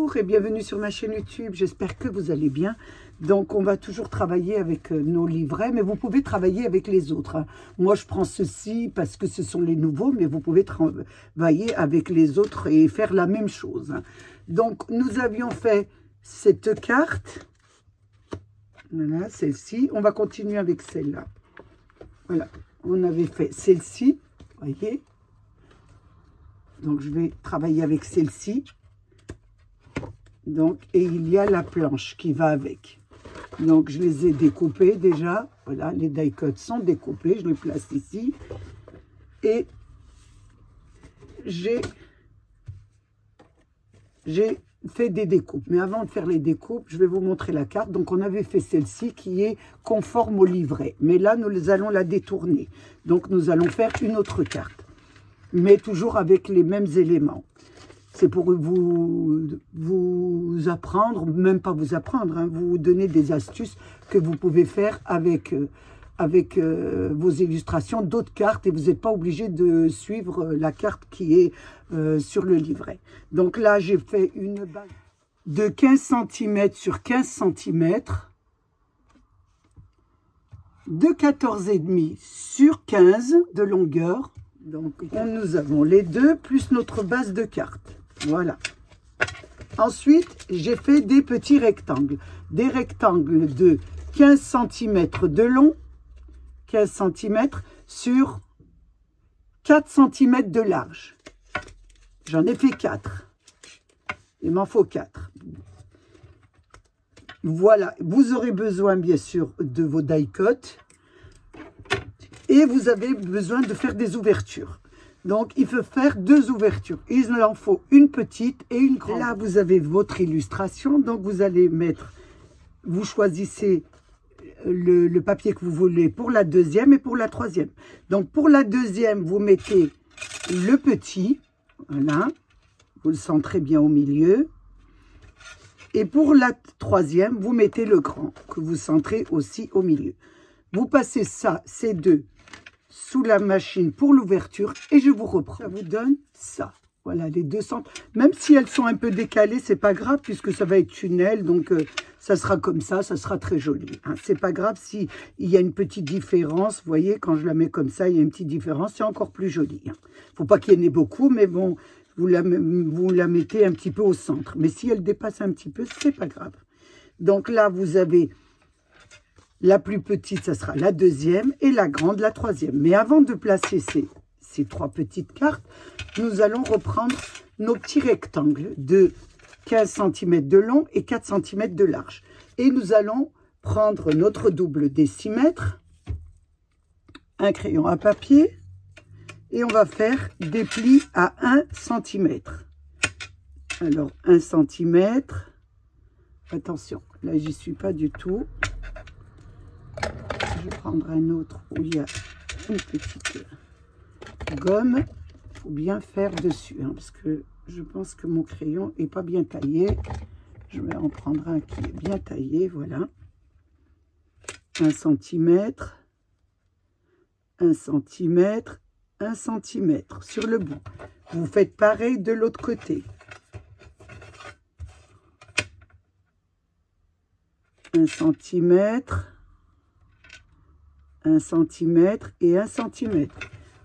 Bonjour et bienvenue sur ma chaîne YouTube, j'espère que vous allez bien. Donc on va toujours travailler avec nos livrets, mais vous pouvez travailler avec les autres. Moi je prends ceci parce que ce sont les nouveaux, mais vous pouvez travailler avec les autres et faire la même chose. Donc nous avions fait cette carte, voilà, celle-ci. On va continuer avec celle-là. Voilà, on avait fait celle-ci, voyez. Donc je vais travailler avec celle-ci. Donc, et il y a la planche qui va avec. Donc, je les ai découpées déjà. Voilà, les die cuts sont découpés. Je les place ici. Et j'ai fait des découpes. Mais avant de faire les découpes, je vais vous montrer la carte. Donc, on avait fait celle-ci qui est conforme au livret. Mais là, nous allons la détourner. Donc, nous allons faire une autre carte. Mais toujours avec les mêmes éléments. C'est pour vous apprendre, même pas vous apprendre, hein, vous donner des astuces que vous pouvez faire avec vos illustrations d'autres cartes et vous n'êtes pas obligé de suivre la carte qui est sur le livret. Donc là, j'ai fait une base de 15 cm sur 15 cm, de 14,5 sur 15 de longueur. Donc, nous avons les deux plus notre base de carte. Voilà. Ensuite, j'ai fait des petits rectangles. Des rectangles de 15 cm de long, 15 cm sur 4 cm de large. J'en ai fait 4. Il m'en faut 4. Voilà. Vous aurez besoin, bien sûr, de vos die cuts. Et vous avez besoin de faire des ouvertures. Donc, il faut faire 2 ouvertures. Il en faut une petite et une grande. Là, vous avez votre illustration. Donc, vous allez mettre, vous choisissez le papier que vous voulez pour la deuxième et pour la troisième. Donc, pour la deuxième, vous mettez le petit. Voilà. Vous le centrez bien au milieu. Et pour la troisième, vous mettez le grand que vous centrez aussi au milieu. Vous passez ça, ces deux, sous la machine pour l'ouverture et je vous reprends. Ça vous donne ça. Voilà, les deux centres. Même si elles sont un peu décalées, c'est pas grave puisque ça va être une aile. Donc, ça sera comme ça sera très joli. Hein. C'est pas grave s'il y a une petite différence. Vous voyez, quand je la mets comme ça, il y a une petite différence. C'est encore plus joli. Hein. Faut pas qu'il y en ait beaucoup, mais bon, vous la mettez un petit peu au centre. Mais si elle dépasse un petit peu, c'est pas grave. Donc là, vous avez... La plus petite, ça sera la deuxième et la grande, la troisième. Mais avant de placer ces 3 petites cartes, nous allons reprendre nos petits rectangles de 15 cm de long et 4 cm de large. Et nous allons prendre notre double décimètre, un crayon à papier et on va faire des plis à 1 cm. Alors, 1 cm. Attention, là, j'y suis pas du tout. Je vais prendre un autre où il y a une petite gomme. Il faut bien faire dessus, hein, parce que je pense que mon crayon n'est pas bien taillé. Je vais en prendre un qui est bien taillé, voilà. 1 cm, 1 cm, 1 cm sur le bout. Vous faites pareil de l'autre côté. 1 cm. 1 cm et 1 cm.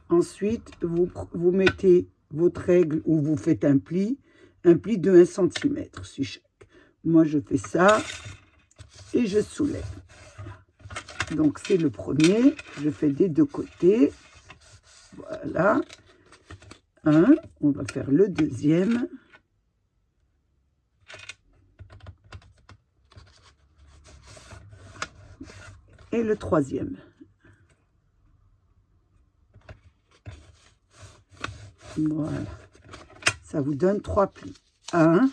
Ensuite, vous mettez votre règle où vous faites un pli de 1 cm sur chaque. Moi, je fais ça et je soulève. Donc, c'est le premier. Je fais des deux côtés. Voilà. On va faire le deuxième. Et le troisième. Voilà, ça vous donne 3 plis. 1,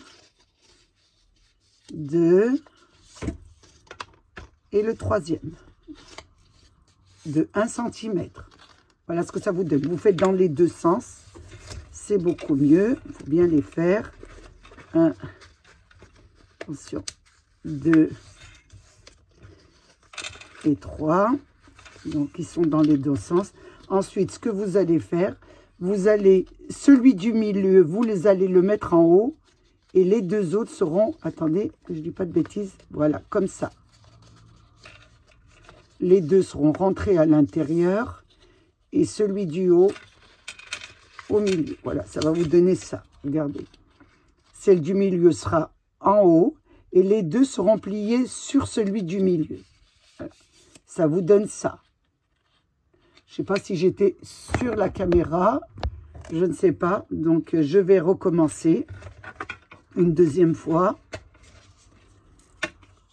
2 et le troisième de 1 cm. Voilà ce que ça vous donne. Vous faites dans les deux sens, c'est beaucoup mieux. Il faut bien les faire. 1, attention, 2 et 3. Donc, ils sont dans les deux sens. Ensuite, ce que vous allez faire, vous allez, celui du milieu, vous allez le mettre en haut Et les deux autres seront, attendez, que je ne dis pas de bêtises, voilà, comme ça. Les deux seront rentrés à l'intérieur et celui du haut au milieu. Voilà, ça va vous donner ça. Regardez. Celle du milieu sera en haut et les deux seront pliés sur celui du milieu. Voilà. Ça vous donne ça. Je ne sais pas si j'étais sur la caméra. Je ne sais pas. Donc, je vais recommencer une deuxième fois.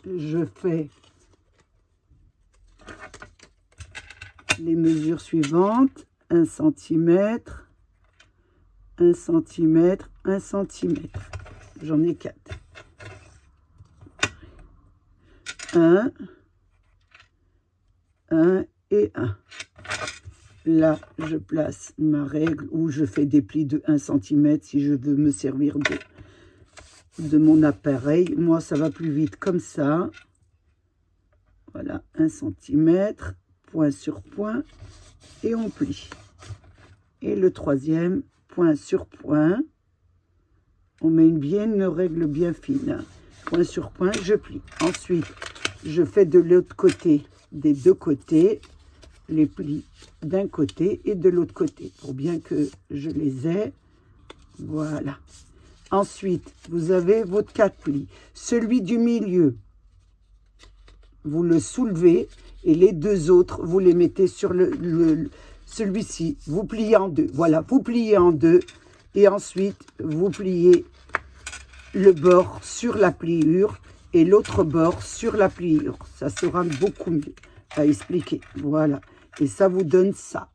Je fais les mesures suivantes. 1 cm, 1 cm, 1 cm. J'en ai 4. 1, 1 et 1. Là, je place ma règle où je fais des plis de 1 cm si je veux me servir de mon appareil. Moi, ça va plus vite comme ça. Voilà, 1 cm, point sur point, et on plie. Et le troisième, point sur point, on met une règle bien fine. Point sur point, je plie. Ensuite, je fais de l'autre côté, des deux côtés, les plis d'un côté et de l'autre côté, pour bien que je les ai. Voilà. Ensuite, vous avez votre 4 plis. Celui du milieu, vous le soulevez et les deux autres, vous les mettez sur celui-ci. Vous pliez en deux. Voilà, vous pliez en deux et ensuite, vous pliez le bord sur la pliure et l'autre bord sur la pliure. Ça sera beaucoup mieux à expliquer. Voilà. Et ça vous donne ça.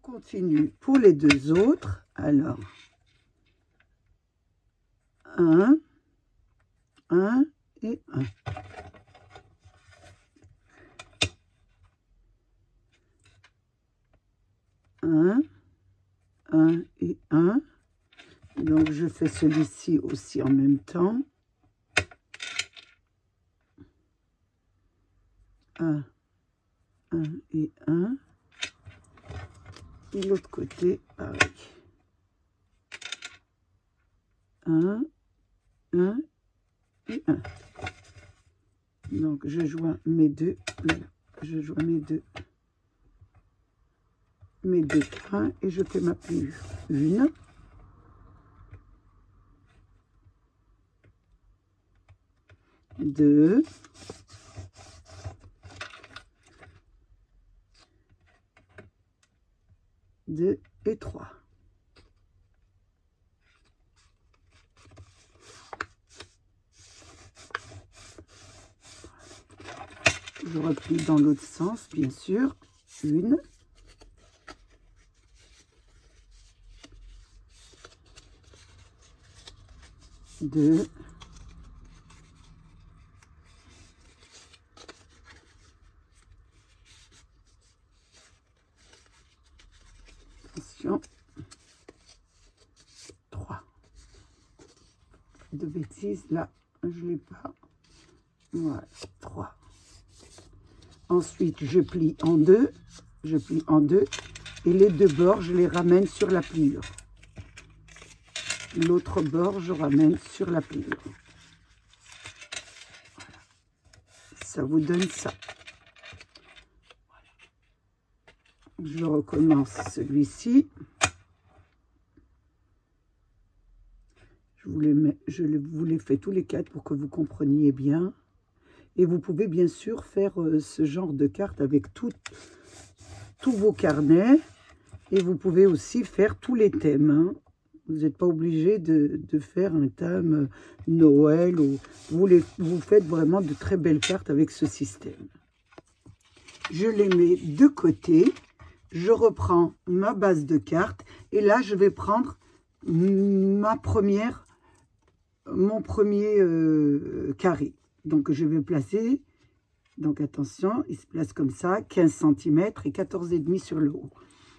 On continue pour les deux autres. Alors, 1, 1 et 1. 1, 1 et 1. Donc, je fais celui-ci aussi en même temps. 1, 1 et 1. Et l'autre côté, pareil. 1, 1 et 1. Donc, je joins mes deux. Voilà, je joins mes deux freins et je fais ma pliure. 1, 2, 2 et 3. Je replie dans l'autre sens, bien sûr. 1, 2, 3. De bêtises, là, je ne l'ai pas. Voilà, 3. Ensuite, je plie en deux. Je plie en deux. Et les deux bords, je les ramène sur la pliure. L'autre bord, je ramène sur la pliure. Voilà. Ça vous donne ça. Voilà. Je recommence celui-ci. Je vous les fais tous les 4 pour que vous compreniez bien. Et vous pouvez bien sûr faire ce genre de carte avec tous vos carnets. Et vous pouvez aussi faire tous les thèmes. Hein. Vous n'êtes pas obligé de faire un thème Noël. Ou vous faites vraiment de très belles cartes avec ce système. Je les mets de côté. Je reprends ma base de cartes. Et là, je vais prendre mon premier carré. Donc, je vais placer, donc attention, il se place comme ça, 15 cm et 14,5 sur le haut.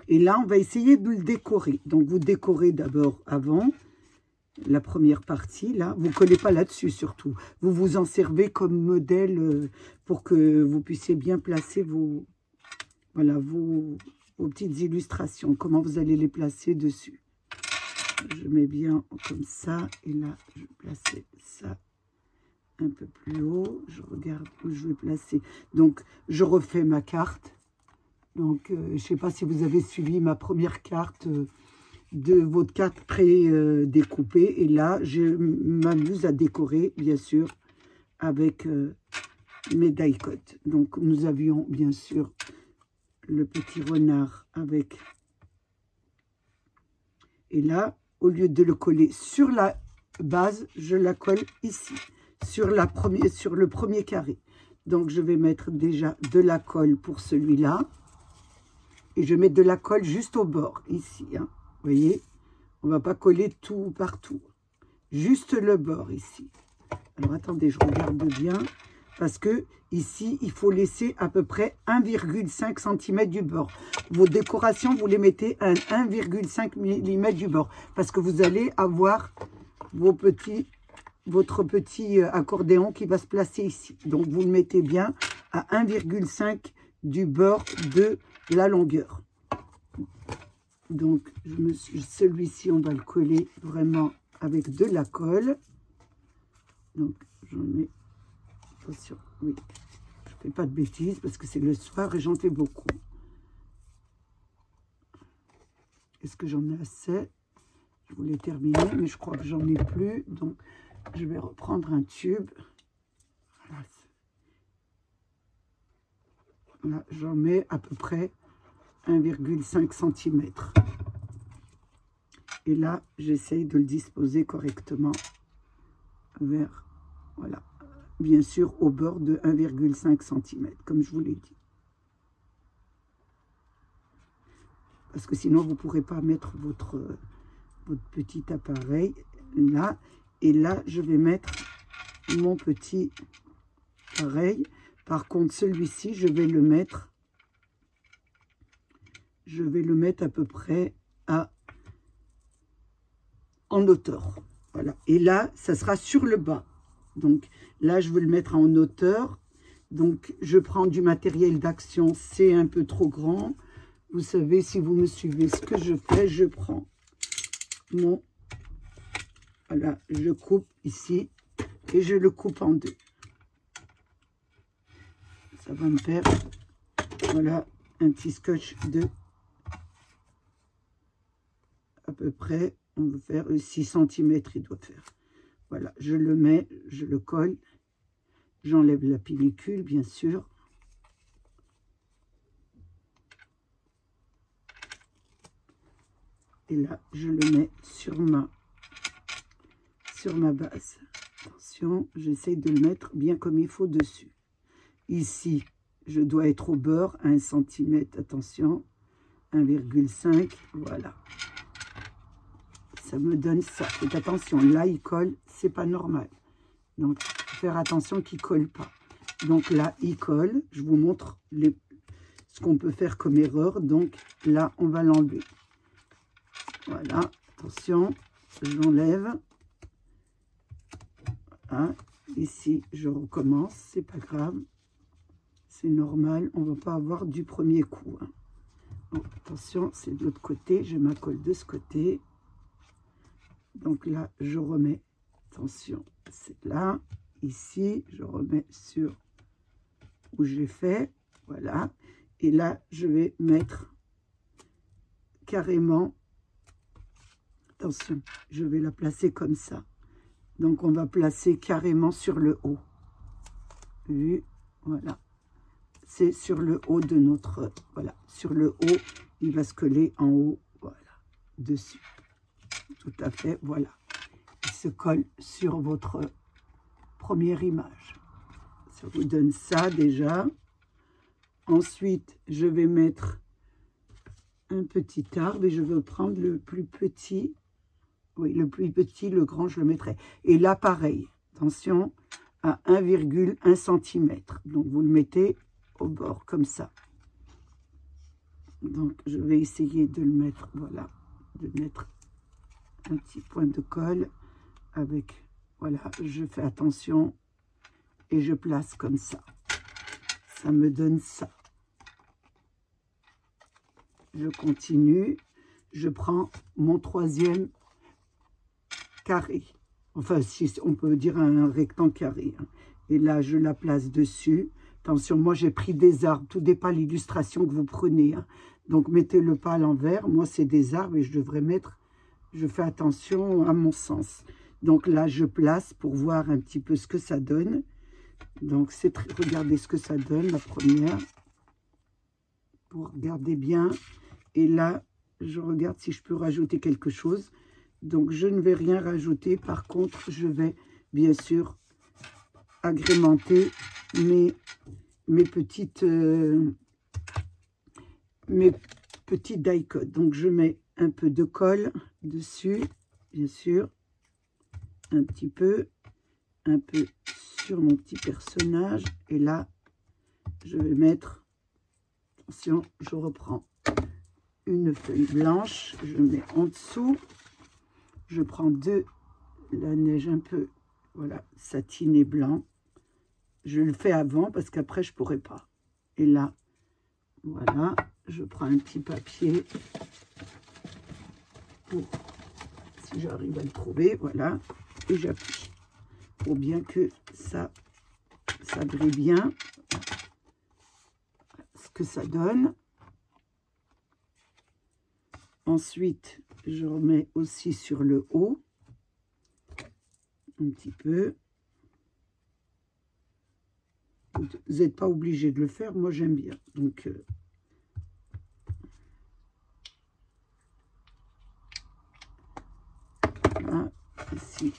Et là, on va essayer de le décorer. Donc, vous décorez d'abord avant la première partie, là. Vous ne collez pas là-dessus, surtout. Vous vous en servez comme modèle pour que vous puissiez bien placer vos petites illustrations, comment vous allez les placer dessus. je mets bien comme ça. Et là, je vais placer ça un peu plus haut. Je regarde où je vais placer. Donc, je refais ma carte. Donc, je ne sais pas si vous avez suivi ma première carte de votre carte pré-découpée. Et là, je m'amuse à décorer, bien sûr, avec mes die-cut. Donc, nous avions, bien sûr, le petit renard avec... Et là, au lieu de le coller sur la base, je la colle ici, sur le premier carré. Donc, je vais mettre déjà de la colle pour celui-là. Et je mets de la colle juste au bord, ici. Hein. Vous voyez, on ne va pas coller tout partout. Juste le bord, ici. Alors, attendez, je regarde bien. Parce que ici, il faut laisser à peu près 1,5 cm du bord. Vos décorations, vous les mettez à 1,5 mm du bord. Parce que vous allez avoir votre petit accordéon qui va se placer ici. Donc, vous le mettez bien à 1,5 du bord de la longueur. Donc, celui-ci, on va le coller vraiment avec de la colle. Donc, j'en mets... Attention, oui, je ne fais pas de bêtises parce que c'est le soir et j'en fais beaucoup. Est-ce que j'en ai assez? Je voulais terminer, mais je crois que j'en ai plus. Donc, je vais reprendre un tube. Voilà, voilà, j'en mets à peu près 1,5 cm. Et là, j'essaye de le disposer correctement vers, voilà, bien sûr au bord de 1,5 cm, comme je vous l'ai dit. Parce que sinon, vous ne pourrez pas mettre votre petit appareil là. Et là, je vais mettre mon petit appareil. Par contre, celui-ci, je vais le mettre à peu près en hauteur. Voilà. Et là, ça sera sur le bas. Donc là, je veux le mettre en hauteur. Donc, je prends du matériel d'action. C'est un peu trop grand. Vous savez, si vous me suivez, ce que je fais, je prends mon... Voilà, je coupe ici et je le coupe en deux. Ça va me faire, voilà, un petit scotch de à peu près, on va faire 6 cm, il doit faire. Voilà, je le mets, je le colle. J'enlève la pellicule, bien sûr. Et là, je le mets sur ma base. Attention, j'essaie de le mettre bien comme il faut dessus. Ici, je dois être au bord, 1 cm, attention, 1,5, voilà. Ça me donne ça. Faites attention, là, il colle, c'est pas normal. Donc, faire attention qu'il ne colle pas. Donc là, il colle. Je vous montre ce qu'on peut faire comme erreur. Donc là, on va l'enlever. Voilà, attention, j'enlève. Voilà. Ici, je recommence, c'est pas grave. C'est normal, on ne va pas avoir du premier coup. Hein. Bon, attention, c'est de l'autre côté, je ma colle de ce côté. Donc là, je remets, attention, c'est là, ici, je remets sur où j'ai fait, voilà. Et là, je vais mettre carrément, attention, je vais la placer comme ça. Donc, on va placer carrément sur le haut. Vu, voilà. C'est sur le haut de notre, voilà, sur le haut, il va se coller en haut, voilà, dessus. Tout à fait, voilà. Il se colle sur votre première image. Ça vous donne ça déjà. Ensuite, je vais mettre un petit arbre et je vais prendre le plus petit. Oui, le plus petit, le grand, je le mettrai. Et là, pareil, attention, à 1,1 cm. Donc, vous le mettez au bord, comme ça. Donc, je vais essayer de le mettre, voilà, de mettre un petit point de colle avec, voilà, je fais attention et je place comme ça. Ça me donne ça. Je continue, je prends mon troisième carré. Enfin, si on peut dire un rectangle carré. Hein. Et là, je la place dessus. Attention, moi, j'ai pris des arbres. Tout dépend de l'illustration que vous prenez. Hein. Donc, mettez-le pas à l'envers. Moi, c'est des arbres et je devrais mettre... Je fais attention à mon sens. Donc là, je place pour voir un petit peu ce que ça donne. Donc, regardez ce que ça donne, la première. Vous regardez bien. Et là, je regarde si je peux rajouter quelque chose. Donc, je ne vais rien rajouter. Par contre, je vais, bien sûr, agrémenter mes petites die cut. Donc, je mets un peu de colle dessus, bien sûr. Un peu sur mon petit personnage. Et là, je vais mettre... Attention, je reprends une feuille blanche. Je mets en dessous. Je prends de la neige un peu, voilà, satiné blanc. Je le fais avant parce qu'après, je ne pourrai pas. Et là, voilà, je prends un petit papier pour, si j'arrive à le trouver, voilà, et j'appuie pour bien que ça brille bien. Ce que ça donne. Ensuite, je remets aussi sur le haut, un petit peu. Vous n'êtes pas obligé de le faire, moi j'aime bien. Donc, là, ici,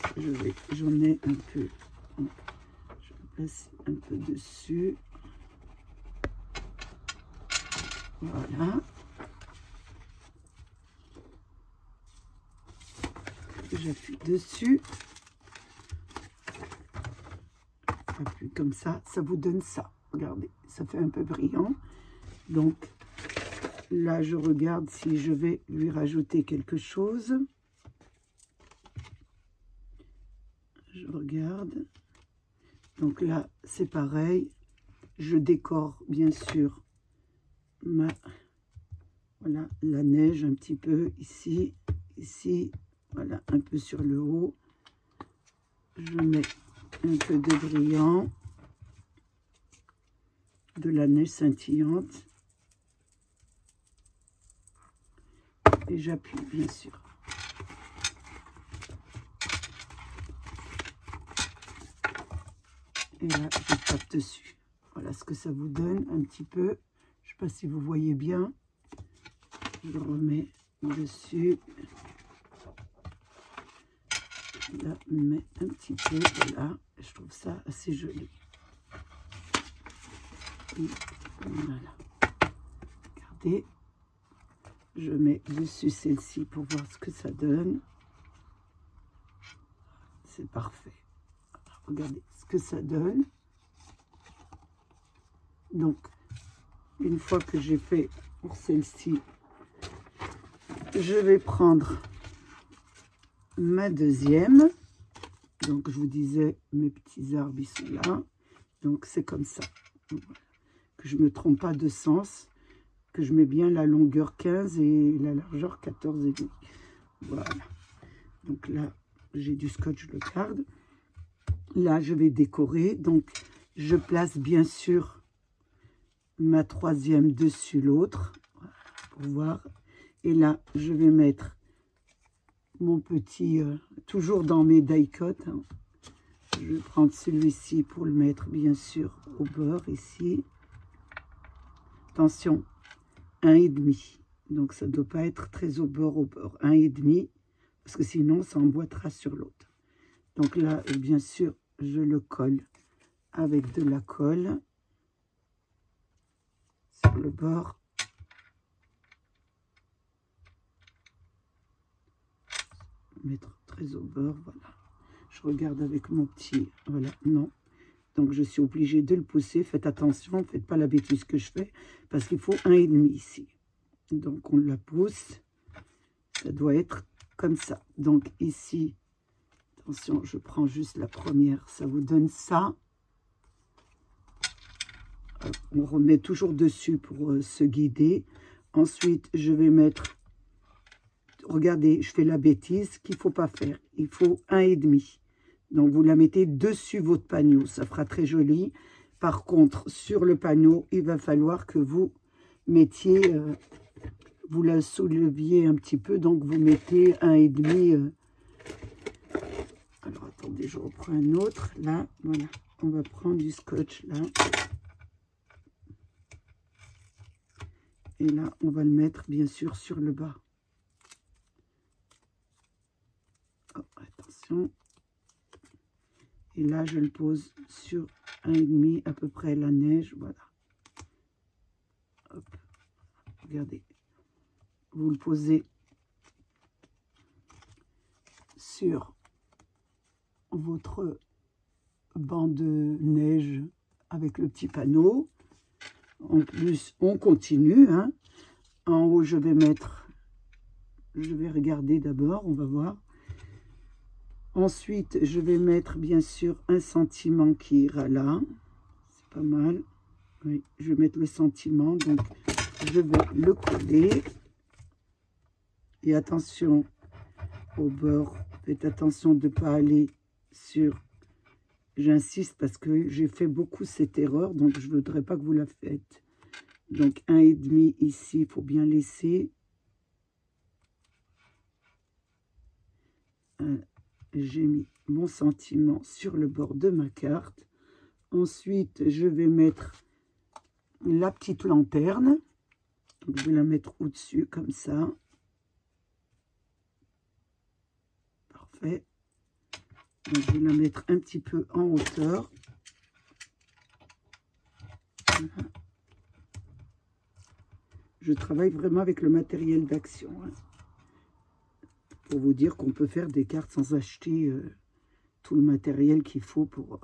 j'en ai un peu. Donc, je place un peu dessus. Voilà. J'appuie dessus. Appuie comme ça vous donne ça. Regardez, ça fait un peu brillant. Donc, là, je regarde si je vais lui rajouter quelque chose. Je regarde. Donc là, c'est pareil. Je décore, bien sûr, voilà, la neige un petit peu ici, ici. Voilà, un peu sur le haut. Je mets un peu de brillant, de la neige scintillante. Et j'appuie, bien sûr. Et là, je tape dessus. Voilà ce que ça vous donne un petit peu. Je ne sais pas si vous voyez bien. Je remets dessus. Là, je mets un petit peu, voilà, je trouve ça assez joli. Et voilà, regardez, je mets dessus celle-ci pour voir ce que ça donne. C'est parfait. Regardez ce que ça donne. Donc, une fois que j'ai fait pour celle-ci, je vais prendre ma deuxième. Donc je vous disais, mes petits arbres ils sont là. Donc c'est comme ça. Voilà. Que je ne me trompe pas de sens. Que je mets bien la longueur 15 et la largeur 14,5. Voilà. Donc là, j'ai du scotch, je le garde. Là, je vais décorer. Donc je place bien sûr ma troisième dessus l'autre. Voilà, pour voir. Et là, je vais mettre mon petit, toujours dans mes die cut, hein. Je vais prendre celui-ci pour le mettre bien sûr au bord ici. Attention, 1,5. Donc ça ne doit pas être très au bord, 1,5, parce que sinon ça emboîtera sur l'autre. Donc là, bien sûr, je le colle avec de la colle sur le bord. Mettre très au bord, voilà. Je regarde avec mon petit, voilà, non. Donc je suis obligée de le pousser. Faites attention, ne faites pas la bêtise que je fais, parce qu'il faut 1,5 ici. Donc on la pousse, ça doit être comme ça. Donc ici, attention, je prends juste la première, ça vous donne ça. On remet toujours dessus pour se guider. Ensuite, je vais mettre regardez, je fais la bêtise qu'il ne faut pas faire. Il faut 1,5. Donc, vous la mettez dessus votre panneau. Ça fera très joli. Par contre, sur le panneau, il va falloir que vous mettiez, vous la souleviez un petit peu. Donc, vous mettez 1,5. Alors, attendez, je reprends un autre. Là, voilà. On va prendre du scotch, là. Et là, on va le mettre, bien sûr, sur le bas. Oh, attention. Et là, je le pose sur 1,5, à peu près la neige. Voilà. Hop. Regardez. Vous le posez sur votre banc de neige avec le petit panneau. En plus, on continue. Hein. En haut, je vais regarder d'abord, on va voir. Ensuite, je vais mettre bien sûr un sentiment qui ira là. C'est pas mal. Oui, je vais mettre le sentiment. Donc, je vais le coller. Et attention au bord. Faites attention de ne pas aller sur... J'insiste parce que j'ai fait beaucoup cette erreur. Donc, je ne voudrais pas que vous la faites. Donc, 1,5 ici, il faut bien laisser. J'ai mis mon sentiment sur le bord de ma carte. Ensuite, je vais mettre la petite lanterne. Donc, je vais la mettre au-dessus, comme ça. Parfait. Donc, je vais la mettre un petit peu en hauteur. Voilà. Je travaille vraiment avec le matériel d'action. Hein. Pour vous dire qu'on peut faire des cartes sans acheter tout le matériel qu'il faut pour...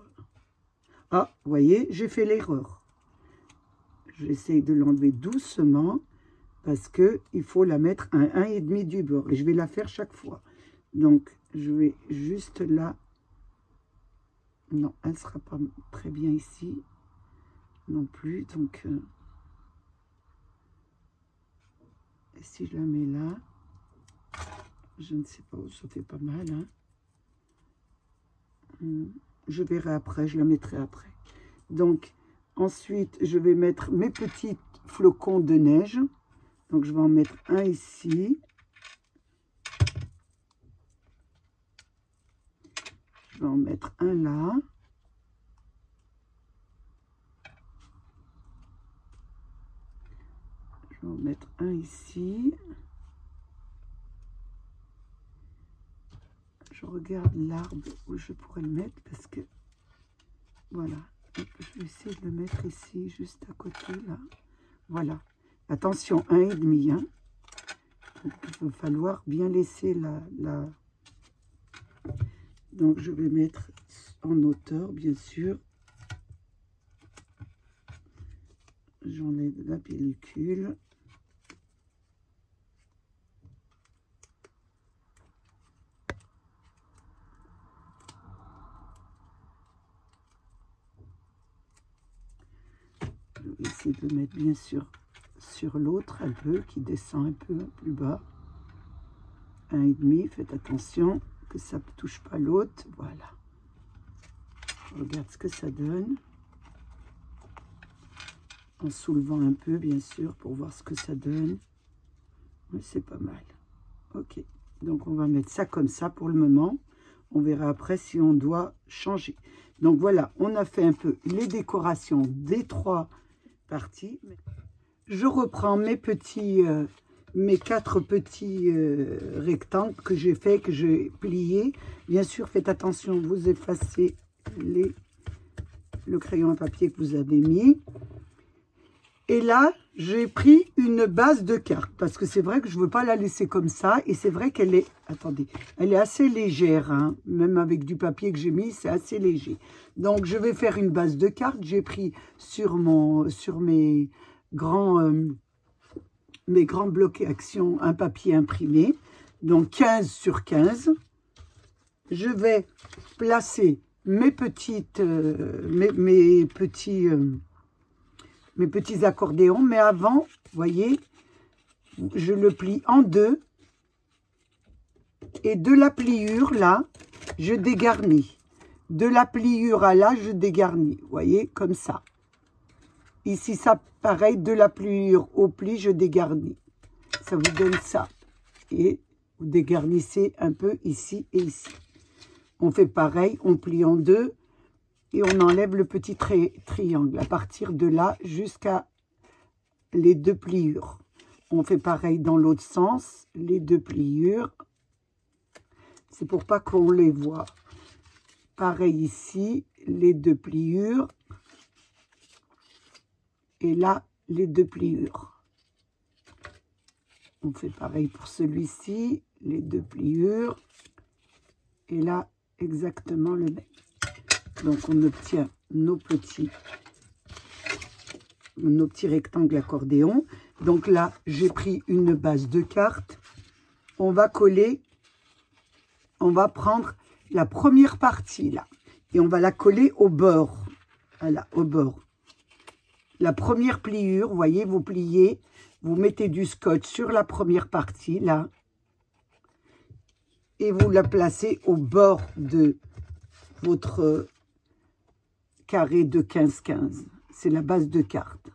Ah, vous voyez, j'ai fait l'erreur. J'essaye de l'enlever doucement parce qu'il faut la mettre à 1,5 du bord. Et je vais la faire chaque fois. Donc, je vais juste là... Non, elle ne sera pas très bien ici non plus. Donc, et si je la mets là... Je ne sais pas où ça fait pas mal. Hein. Je verrai après, je la mettrai après. Donc, ensuite, je vais mettre mes petits flocons de neige. Donc, je vais en mettre un ici. Je vais en mettre un là. Je vais en mettre un ici. Je regarde l'arbre où je pourrais le mettre parce que, voilà, je vais essayer de le mettre ici, juste à côté, là. Voilà. Attention, 1,5, hein. Donc, il va falloir bien laisser la... Donc, je vais mettre en hauteur, bien sûr. J'enlève la pellicule. Je vais essayer de le mettre bien sûr sur l'autre un peu, qui descend un peu plus bas. 1,5, faites attention que ça ne touche pas l'autre. Voilà. Je regarde ce que ça donne. En soulevant un peu, bien sûr, pour voir ce que ça donne. Oui, c'est pas mal. Ok. Donc, on va mettre ça comme ça pour le moment. On verra après si on doit changer. Donc, voilà, on a fait un peu les décorations des 3 parties. Je reprends mes 4 petits rectangles que j'ai fait, que j'ai pliés. Bien sûr, faites attention, vous effacez le crayon à papier que vous avez mis. Et là, j'ai pris une base de carte parce que c'est vrai que je ne veux pas la laisser comme ça. Et c'est vrai qu'elle est, attendez, elle est assez légère. Hein, même avec du papier que j'ai mis, c'est assez léger. Donc, je vais faire une base de carte. J'ai pris sur mes grands blocs action un papier imprimé. Donc, 15 sur 15. Je vais placer mes petits accordéons, mais avant, vous voyez, je le plie en 2 Et de la pliure, là, je dégarnis. De la pliure à là, je dégarnis. Vous voyez, comme ça. Ici, ça, pareil, de la pliure au pli, je dégarnis. Ça vous donne ça. Et vous dégarnissez un peu ici et ici. On fait pareil, on plie en deux et on enlève le petit triangle à partir de là jusqu'à les deux pliures. On fait pareil dans l'autre sens, les deux pliures. C'est pour pas qu'on les voit. Pareil ici, les deux pliures. Et là, les deux pliures. On fait pareil pour celui-ci, les deux pliures. Et là, exactement le même. Donc, on obtient nos petits rectangles accordéon. Donc là, j'ai pris une base de cartes. On va coller, on va prendre la première partie là. Et on va la coller au bord. Voilà, au bord. La première pliure, vous voyez, vous pliez, vous mettez du scotch sur la première partie là. Et vous la placez au bord de votre carré de 15-15. C'est la base de carte.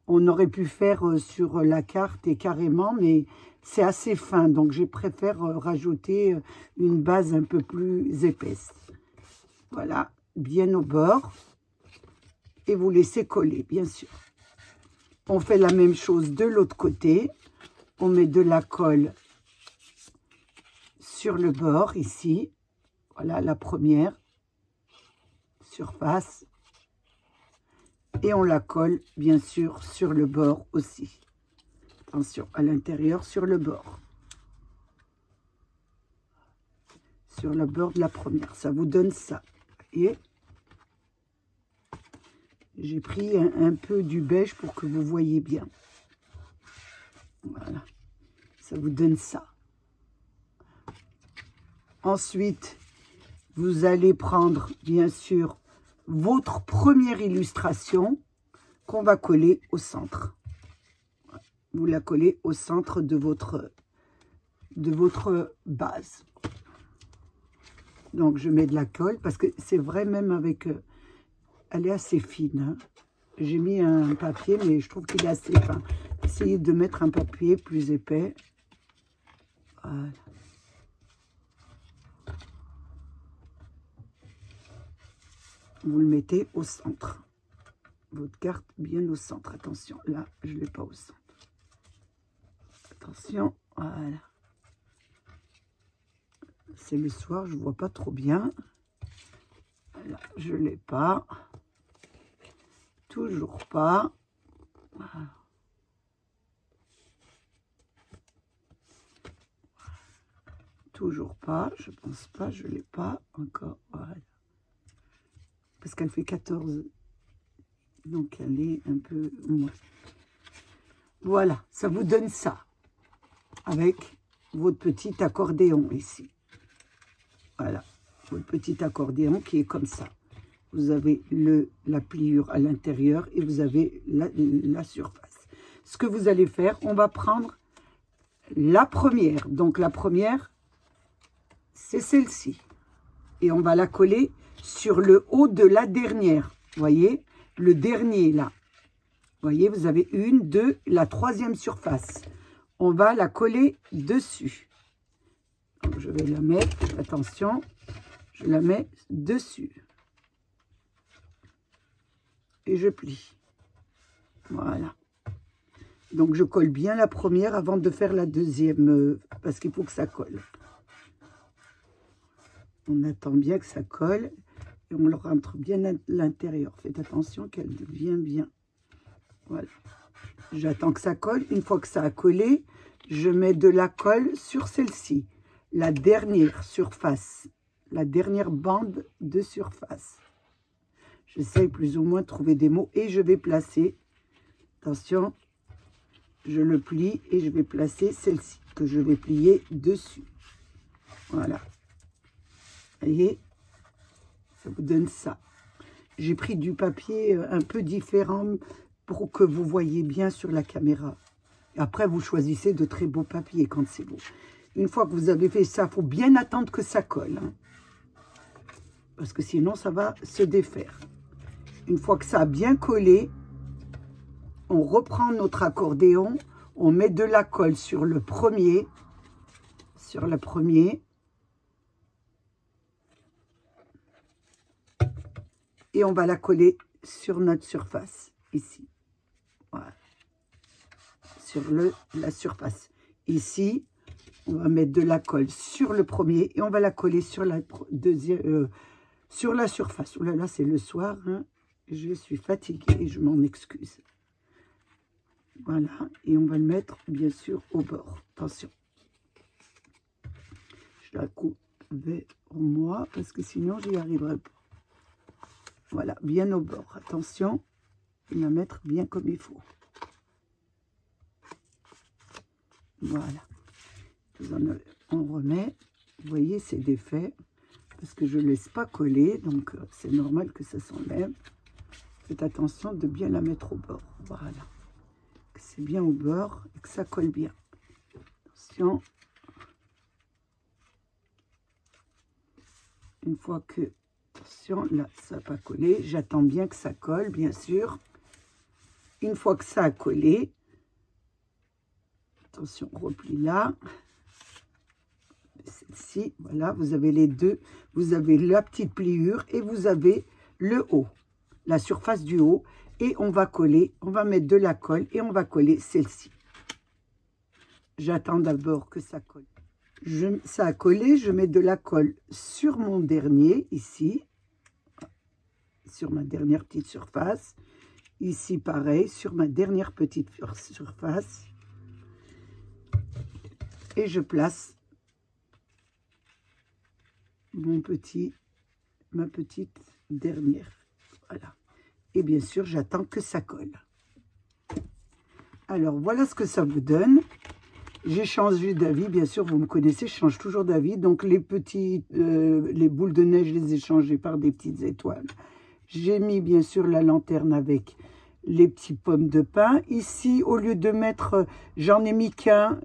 On aurait pu faire sur la carte et carrément, mais c'est assez fin. Donc, je préfère rajouter une base un peu plus épaisse. Voilà, bien au bord. Et vous laissez coller, bien sûr. On fait la même chose de l'autre côté. On met de la colle sur le bord, ici. Voilà, la première surface. Et on la colle, bien sûr, sur le bord aussi. Attention, à l'intérieur, sur le bord. Sur le bord de la première. Ça vous donne ça. Et j'ai pris un peu du beige pour que vous voyez bien. Voilà. Ça vous donne ça. Ensuite, vous allez prendre, bien sûr, votre première illustration qu'on va coller au centre. Vous la collez au centre de votre base. Donc, je mets de la colle parce que c'est vrai, même avec... elle est assez fine. Hein. J'ai mis un papier, mais je trouve qu'il est assez fin. Essayez de mettre un papier plus épais. Voilà. Vous le mettez au centre. Votre carte bien au centre. Attention, là, je ne l'ai pas au centre. Attention, voilà. C'est le soir, je ne vois pas trop bien. Là, je ne l'ai pas. Toujours pas. Voilà. Toujours pas. Je pense pas, je ne l'ai pas encore. Voilà. Parce qu'elle fait 14. Donc, elle est un peu moins. Voilà, ça vous donne ça. Avec votre petit accordéon ici. Voilà, votre petit accordéon qui est comme ça. Vous avez la pliure à l'intérieur et vous avez la surface. Ce que vous allez faire, on va prendre la première. Donc, la première, c'est celle-ci. Et on va la coller sur le haut de la dernière. Vous voyez, le dernier là. Vous voyez, vous avez une, deux, la troisième surface. On va la coller dessus. Donc, je vais la mettre, attention, je la mets dessus. Et je plie. Voilà. Donc, je colle bien la première avant de faire la deuxième, parce qu'il faut que ça colle. On attend bien que ça colle et on le rentre bien à l'intérieur. Faites attention qu'elle devienne bien. Voilà. J'attends que ça colle. Une fois que ça a collé, je mets de la colle sur celle-ci. La dernière surface. La dernière bande de surface. J'essaye plus ou moins de trouver des mots et je vais placer. Attention. Je le plie et je vais placer celle-ci que je vais plier dessus. Voilà. Vous voyez, ça vous donne ça. J'ai pris du papier un peu différent pour que vous voyez bien sur la caméra. Après, vous choisissez de très beaux papiers quand c'est beau. Une fois que vous avez fait ça, il faut bien attendre que ça colle. Hein, parce que sinon, ça va se défaire. Une fois que ça a bien collé, on reprend notre accordéon. On met de la colle sur le premier. Sur le premier. Et on va la coller sur notre surface, ici. Voilà. Sur la surface. Ici, on va mettre de la colle sur le premier et on va la coller sur la deuxième, sur la surface. Oh là là, c'est le soir, hein. Je suis fatiguée et je m'en excuse. Voilà, et on va le mettre bien sûr au bord. Attention. Je la coupe vers moi parce que sinon j'y arriverai pas. Voilà, bien au bord. Attention, et la mettre bien comme il faut. Voilà. On remet. Vous voyez, c'est défait. Parce que je ne laisse pas coller. Donc, c'est normal que ça s'enlève. Faites attention de bien la mettre au bord. Voilà. Que c'est bien au bord et que ça colle bien. Attention. Une fois que... Attention, là, ça n'a pas collé. J'attends bien que ça colle, bien sûr. Une fois que ça a collé, attention, repli là. Celle-ci, voilà, vous avez les deux. Vous avez la petite pliure et vous avez le haut, la surface du haut. Et on va coller, on va mettre de la colle et on va coller celle-ci. J'attends d'abord que ça colle. Ça a collé, je mets de la colle sur mon dernier, ici. Sur ma dernière petite surface. Ici, pareil, sur ma dernière petite surface. Et je place ma petite dernière. Voilà. Et bien sûr, j'attends que ça colle. Alors, voilà ce que ça vous donne. J'ai changé d'avis, bien sûr, vous me connaissez, je change toujours d'avis. Donc, les boules de neige, je les ai changées par des petites étoiles. J'ai mis, bien sûr, la lanterne avec les petits pommes de pin. Ici, au lieu de mettre, j'en ai mis qu'un,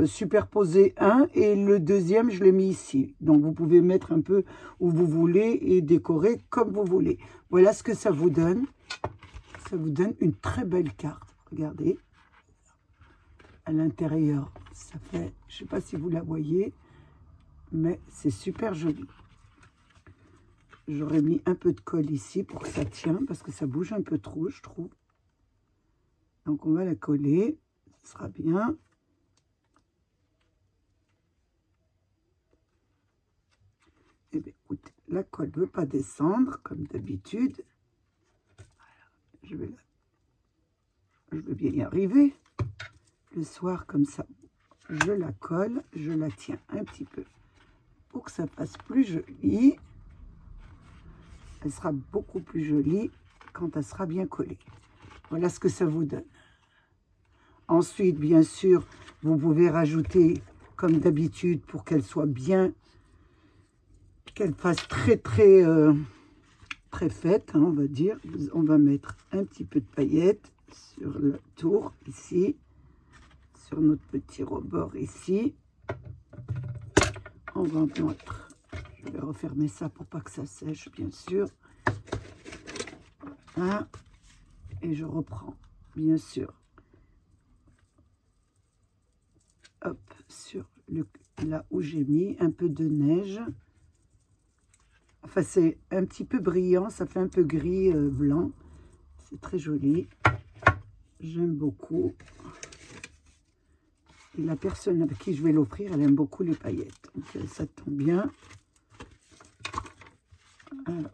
superposé un, et le deuxième, je l'ai mis ici. Donc, vous pouvez mettre un peu où vous voulez et décorer comme vous voulez. Voilà ce que ça vous donne. Ça vous donne une très belle carte. Regardez. À l'intérieur, ça fait, je ne sais pas si vous la voyez, mais c'est super joli. J'aurais mis un peu de colle ici pour que ça tienne, parce que ça bouge un peu trop, je trouve. Donc, on va la coller. Ce sera bien. Eh bien, écoutez, la colle ne veut pas descendre, comme d'habitude. Je vais bien y arriver. Le soir, comme ça, je la colle, je la tiens un petit peu pour que ça fasse plus joli. Elle sera beaucoup plus jolie quand elle sera bien collée. Voilà ce que ça vous donne. Ensuite, bien sûr, vous pouvez rajouter, comme d'habitude, pour qu'elle soit bien, qu'elle fasse très faite, hein, on va dire. On va mettre un petit peu de paillettes sur le tour, ici, sur notre petit rebord, ici. On va mettre... Je vais refermer ça pour pas que ça sèche, bien sûr. Voilà. Et je reprends, bien sûr. Hop, sur là où j'ai mis un peu de neige. Enfin, c'est un petit peu brillant, ça fait un peu gris blanc. C'est très joli. J'aime beaucoup. Et la personne à qui je vais l'offrir, elle aime beaucoup les paillettes. Donc, ça tombe bien. Alors,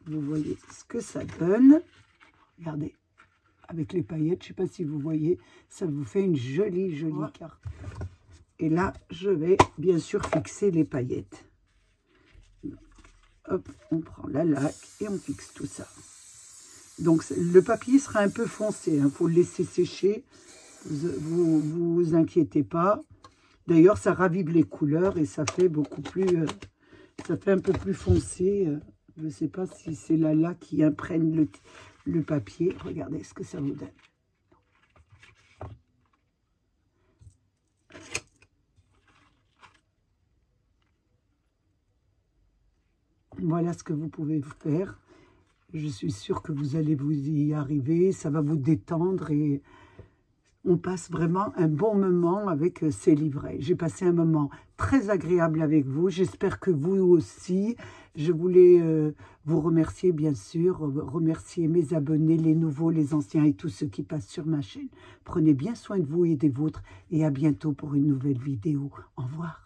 vous voyez ce que ça donne. Regardez, avec les paillettes, je ne sais pas si vous voyez, ça vous fait une jolie carte. Et là, je vais bien sûr fixer les paillettes. Hop, on prend la laque et on fixe tout ça. Donc, le papier sera un peu foncé, hein, faut le laisser sécher. Vous inquiétez pas. D'ailleurs, ça ravive les couleurs et ça fait beaucoup plus... ça fait un peu plus foncé. Je ne sais pas si c'est la laque qui imprègne le papier. Regardez ce que ça vous donne. Voilà ce que vous pouvez faire. Je suis sûre que vous allez vous y arriver. Ça va vous détendre et on passe vraiment un bon moment avec ces livrets. J'ai passé un moment très agréable avec vous. J'espère que vous aussi. Je voulais vous remercier, bien sûr, remercier mes abonnés, les nouveaux, les anciens et tous ceux qui passent sur ma chaîne. Prenez bien soin de vous et des vôtres et à bientôt pour une nouvelle vidéo. Au revoir.